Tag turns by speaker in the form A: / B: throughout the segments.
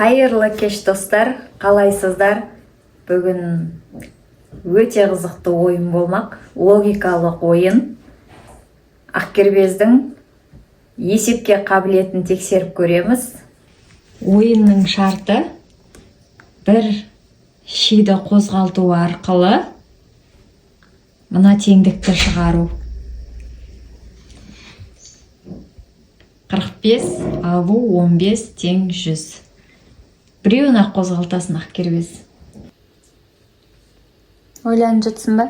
A: Қайырлы кеш достар, қалайсыздар? Бүгін өте қызықты ойын болмақ, логикалық ойын. Ақкербездің есепке қабілетін тексеріп көреміз. Ойынның шарты бір шиді қозғалту арқылы мына теңдікті шығару. 45 алу 15 тең 100. Біреуін ақ қозғалтасын Ақкербез. Ойланып жатсың ба?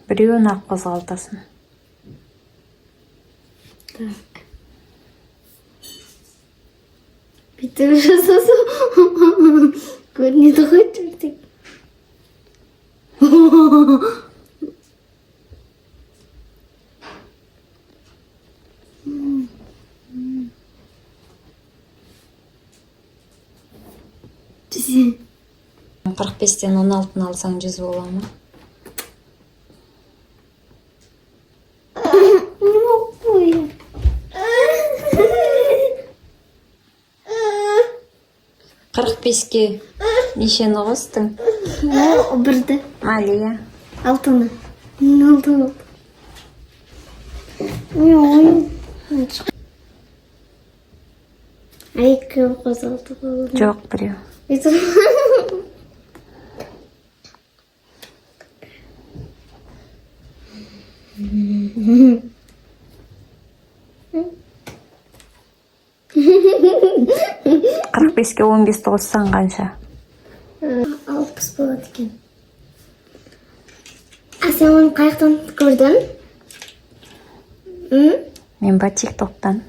A: Біреуін ақ қозғалтасын.
B: Так. Бүйтіп жасасам көрінеді ғой төртек. Жүз.
A: 45-тен 16-ны алсаң 100 бола ма?
B: Не могу я.
A: 45-ке нешені қостың?
B: Бірді.
A: Алия.
B: Алтыны. Алтыны. Не ойын. Екі қозғалты болды.
A: Жоқ, біреу. Қырық беске 15-ті қоссаң қанша?
B: 60 болады екен. Сен оны қаяқтан көрдің?
A: Мен ба тик-токтан?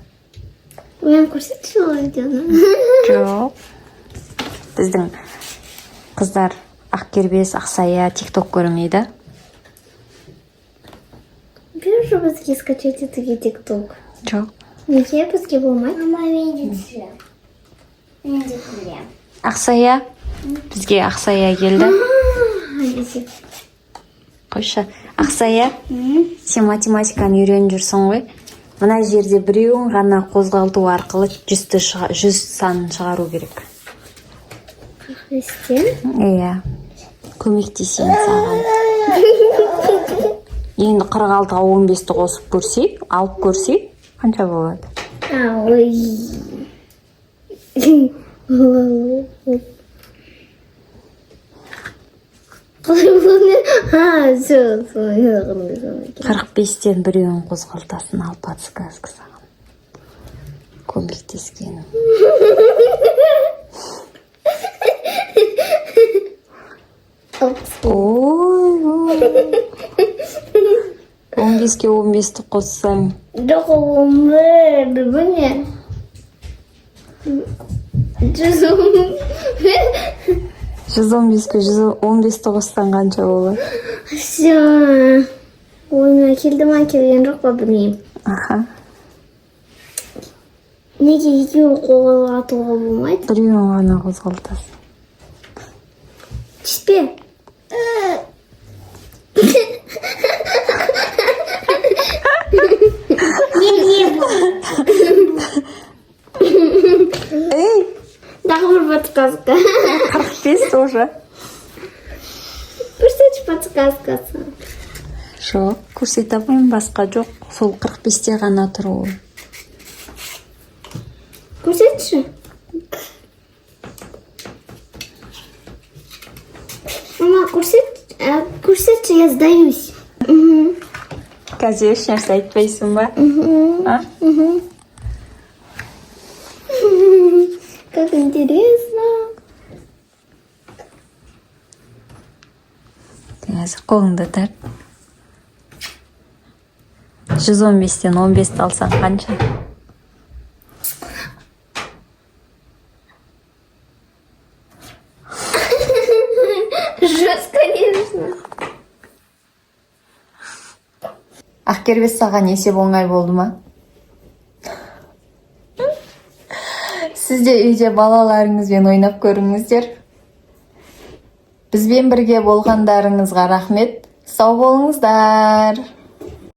B: Мен көрсетші ол видеоны.
A: Жоқ. Біздің қыздар Ақкербез, Ақсая тик-ток көрмейді.
B: Бір же бізге скачать етуге тик-ток.
A: Жоқ.
B: Неге бізге болмайды?
C: Мама, мен де білем.
A: Ақсая? Бізге Ақсая келді.
B: Әлесе.
A: Қойшы. Ақсая, сен математиканы үйреніп жүрсің ғой. Мына жерде біреуін ғана қозғалту арқылы 100 санын шығару керек.
B: 45-тен?
A: Иә. Көмектесейін саған. Енді 46-ға 15-ті қосып көрсей, алып көрсей, қанша болады?
B: Ой. Қалай болады? Сол.
A: 45-тен біреуін қозғалтасын, ал подсказка саған. Көмектескенім. Ой. 15-ке 15-ті қоссаң.
B: Жоқ, өмір, бұл не?
A: 115-ке 115-ті қоссаң қанша болады?
B: Все. Ойына келді ма, келген жоқ па, білмеймін.
A: Аха.
B: Неге екеуін қозғалтуға болмайды?
A: Біреуін ғана қозғалтасын.
B: Түспе.
A: Эй!
B: Дағы бір подсказка.
A: 45 тоже.
B: Көрсетші подсказкасы.
A: Жоқ, көрсете алмаймын, басқа жоқ. Сол 45-те ғана тұру.
B: Көрсетші. Мама, көрсетші, я сдаюсь.
A: Қазір еш нәрсе айтпайсың ба?
B: Как интересно.
A: Қазір қолыңды тарт. 115-тен 15-ті алсаң қанша?
B: Жест, конечно.
A: Ақкербез, саған есеп оңай болды ма? Сіз де үйде балаларыңызбен ойнап көріңіздер. Бізбен бірге болғандарыңызға рахмет. Сау болыңыздар.